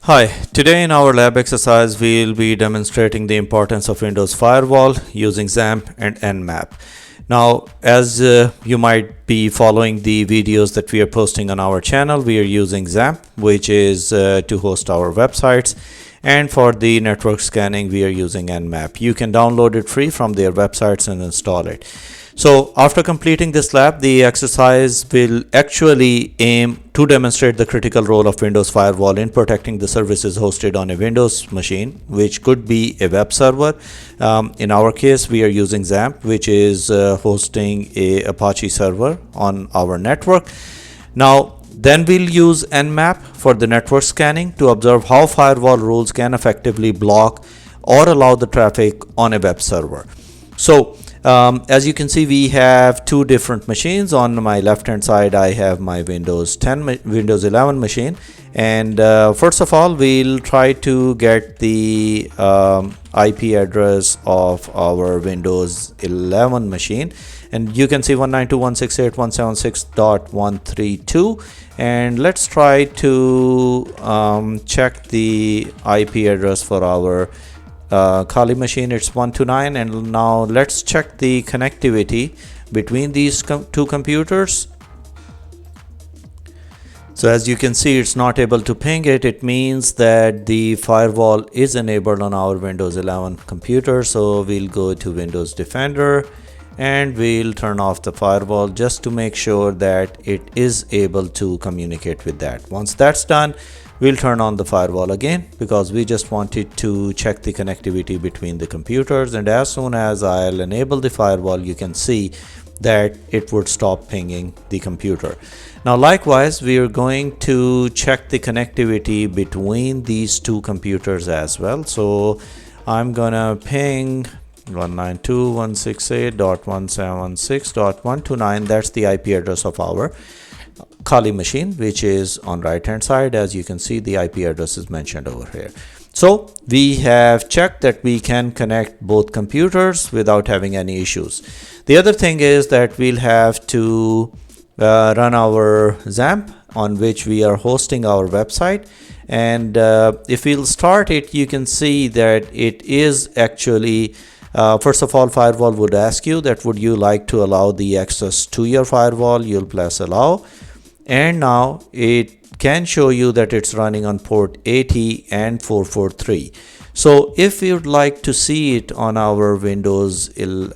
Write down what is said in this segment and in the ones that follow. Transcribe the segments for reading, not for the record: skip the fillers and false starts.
Hi, today in our lab exercise we'll be demonstrating the importance of Windows Firewall using XAMPP and Nmap. Now, as you might be following the videos that we are posting on our channel, we are using XAMPP, which is to host our websites, and for the network scanning we are using Nmap. You can download it free from their websites and install it. So after completing this lab, the exercise will actually aim to demonstrate the critical role of Windows Firewall in protecting the services hosted on a Windows machine, which could be a web server. In our case, we are using XAMPP, which is hosting a Apache server on our network. Now, then we'll use Nmap for the network scanning to observe how firewall rules can effectively block or allow the traffic on a web server. So, as you can see, we have two different machines. On my left hand side I have my Windows 11 machine, and first of all we'll try to get the IP address of our Windows 11 machine, and you can see 192.168.176.132, and let's try to check the IP address for our Kali machine. It's 129, and now let's check the connectivity between these two computers. So as you can see, it's not able to ping it. It means that the firewall is enabled on our Windows 11 computer. So we'll go to Windows Defender and we'll turn off the firewall just to make sure that it is able to communicate with that. Once that's done, we'll turn on the firewall again because we just wanted to check the connectivity between the computers, and as soon as I'll enable the firewall, you can see that it would stop pinging the computer. Now likewise, we are going to check the connectivity between these two computers as well. So I'm gonna ping 192.168.176.129. that's the IP address of our Kali machine, which is on right hand side. As you can see, the IP address is mentioned over here. So we have checked that we can connect both computers without having any issues. The other thing is that we'll have to run our XAMPP on which we are hosting our website, and if we'll start it, you can see that it is actually first of all, firewall would ask you that would you like to allow the access to your firewall. You'll press allow, and now it can show you that it's running on port 80 and 443. So if you'd like to see it on our Windows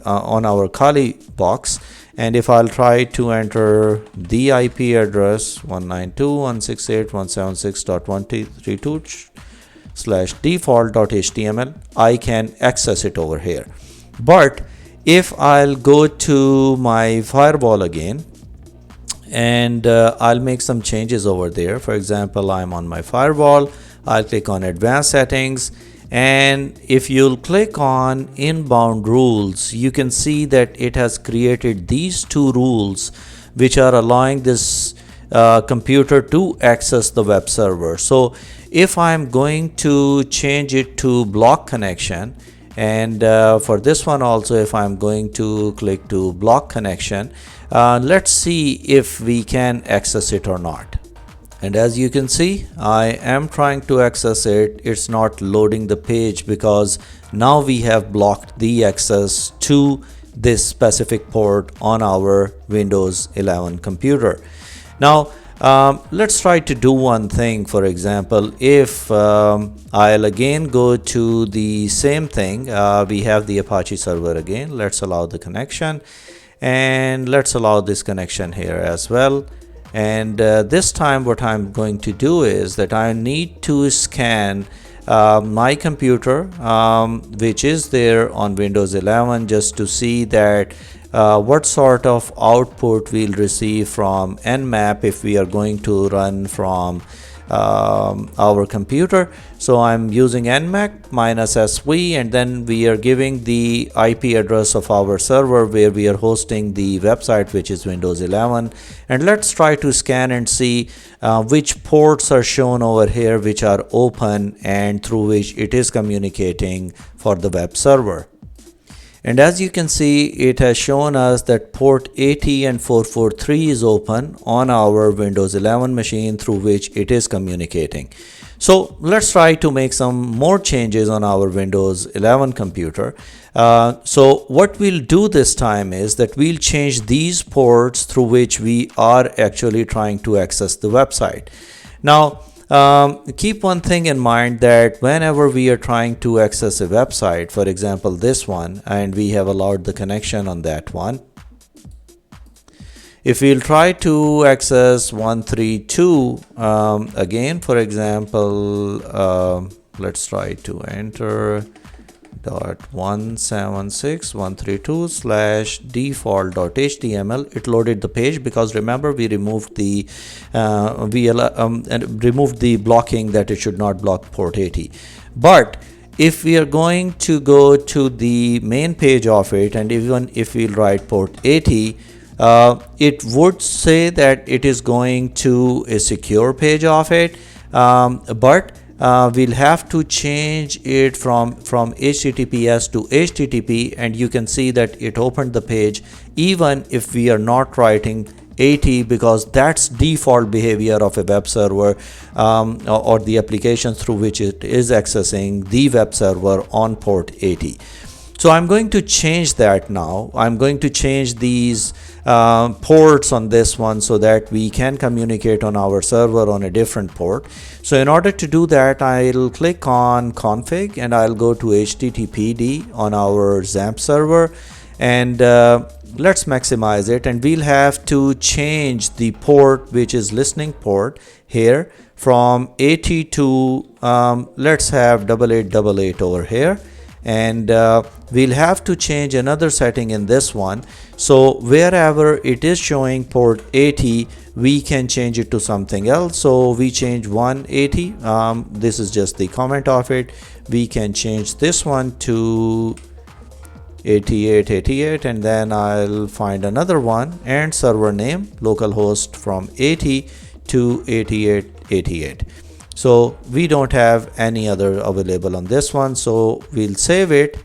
on our Kali box, and if I'll try to enter the IP address 192.168.132/default.html, I can access it over here. But if I'll go to my firewall again, and I'll make some changes over there. For example, I'm on my firewall, I'll click on advanced settings, and if you'll click on inbound rules, you can see that it has created these two rules which are allowing this computer to access the web server. So if I'm going to change it to block connection, and for this one also, if I'm going to click to block connection, let's see if we can access it or not. And as you can see, I am trying to access it. It's not loading the page because now we have blocked the access to this specific port on our Windows 11 computer. Now let's try to do one thing. For example, if I'll again go to the same thing, we have the Apache server again. Let's allow the connection, and let's allow this connection here as well. And this time what I'm going to do is that I need to scan my computer, which is there on Windows 11, just to see that what sort of output we'll receive from Nmap if we are going to run from our computer. So I'm using Nmap -sv, and then we are giving the IP address of our server where we are hosting the website, which is Windows 11. And let's try to scan and see which ports are shown over here which are open and through which it is communicating for the web server. And as you can see, it has shown us that port 80 and 443 is open on our Windows 11 machine through which it is communicating. So let's try to make some more changes on our Windows 11 computer. So what we'll do this time is that we'll change these ports through which we are actually trying to access the website. Now, keep one thing in mind, that whenever we are trying to access a website, for example this one, and we have allowed the connection on that one, if we'll try to access 132 again, for example, let's try to enter .176.132/default.html. it loaded the page because remember we removed the blocking that it should not block port 80. But if we are going to go to the main page of it, and even if we'll write port 80, it would say that it is going to a secure page of it, but we'll have to change it from HTTPS to HTTP, and you can see that it opened the page even if we are not writing 80, because that's default behavior of a web server or the application through which it is accessing the web server on port 80. So I'm going to change that now. I'm going to change these ports on this one so that we can communicate on our server on a different port. So in order to do that, I'll click on config and I'll go to HTTPD on our XAMPP server, and let's maximize it, and we'll have to change the port, which is listening port here, from 80 to let's have 8888 over here. And we'll have to change another setting in this one. So wherever it is showing port 80, we can change it to something else. So we change 180. This is just the comment of it. We can change this one to 8888, and then I'll find another one, and server name localhost from 80 to 8888. So we don't have any other available on this one, so we'll save it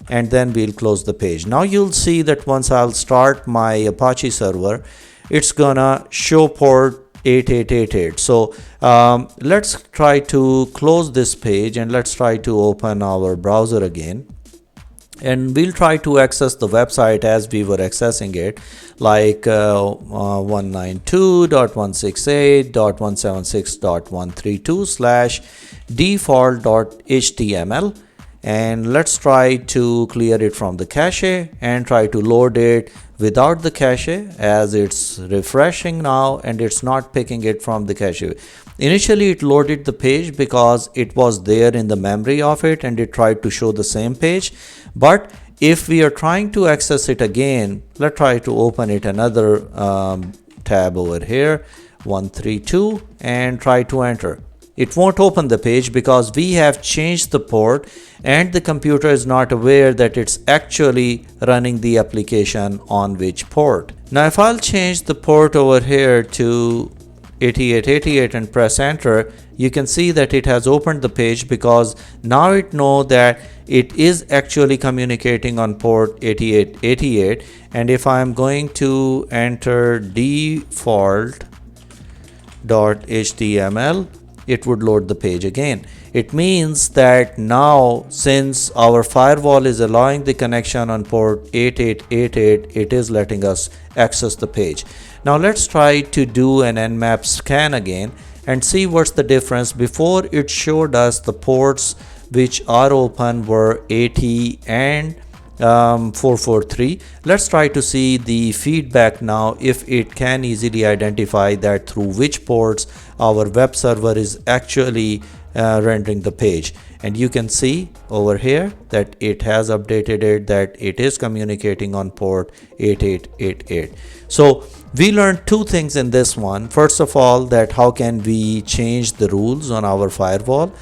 and then we'll close the page. Now you'll see that once I'll start my Apache server, it's gonna show port 8888. So let's try to close this page and let's try to open our browser again. And we'll try to access the website as we were accessing it, like 192.168.176.132/default.html, and let's try to clear it from the cache and try to load it without the cache, as it's refreshing now and it's not picking it from the cache. Initially it loaded the page because it was there in the memory of it and it tried to show the same page. But if we are trying to access it again, let's try to open it another tab over here, 132, and try to enter. It won't open the page because we have changed the port and the computer is not aware that it's actually running the application on which port. Now if I'll change the port over here to 8888 and press enter, you can see that it has opened the page because now it knows that it is actually communicating on port 8888. And if I'm going to enter default.html, it would load the page again. It means that now, since our firewall is allowing the connection on port 8888, it is letting us access the page. Now let's try to do an Nmap scan again and see what's the difference. Before it showed us the ports which are open were 80 and 443. Let's try to see the feedback now, if it can easily identify that through which ports our web server is actually rendering the page. And you can see over here that it has updated it, that it is communicating on port 8888. So we learned two things in this one. First of all, that how can we change the rules on our firewall,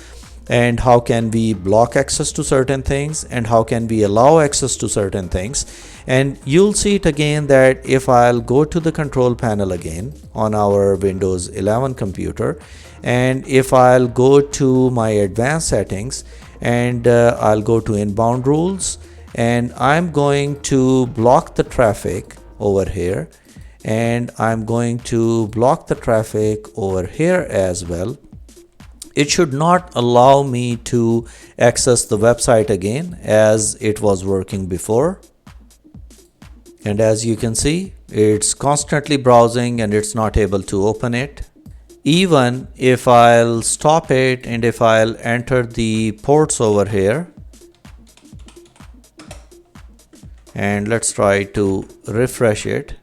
and how can we block access to certain things, and how can we allow access to certain things. And you'll see it again that if I'll go to the control panel again on our Windows 11 computer, and if I'll go to my advanced settings and I'll go to inbound rules, and I'm going to block the traffic over here, and I'm going to block the traffic over here as well. It should not allow me to access the website again as it was working before. And as you can see, it's constantly browsing and it's not able to open it. Even if I'll stop it and if I'll enter the ports over here, and let's try to refresh it,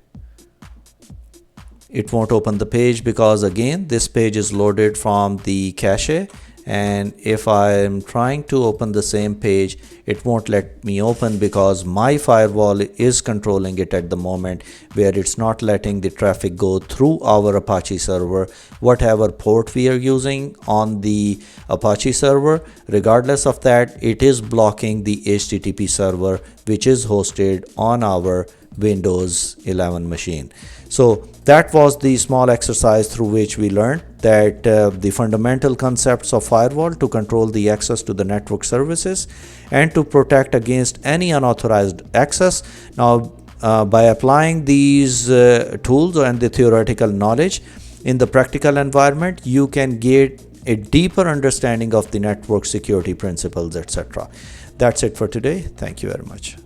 it won't open the page because again this page is loaded from the cache, and if I'm trying to open the same page, it won't let me open because my firewall is controlling it at the moment, where it's not letting the traffic go through our Apache server. Whatever port we are using on the Apache server, regardless of that, it is blocking the HTTP server which is hosted on our Windows 11 machine. So that was the small exercise through which we learned that the fundamental concepts of firewall to control the access to the network services and to protect against any unauthorized access. Now, by applying these tools and the theoretical knowledge in the practical environment, you can get a deeper understanding of the network security principles, etc. That's it for today. Thank you very much.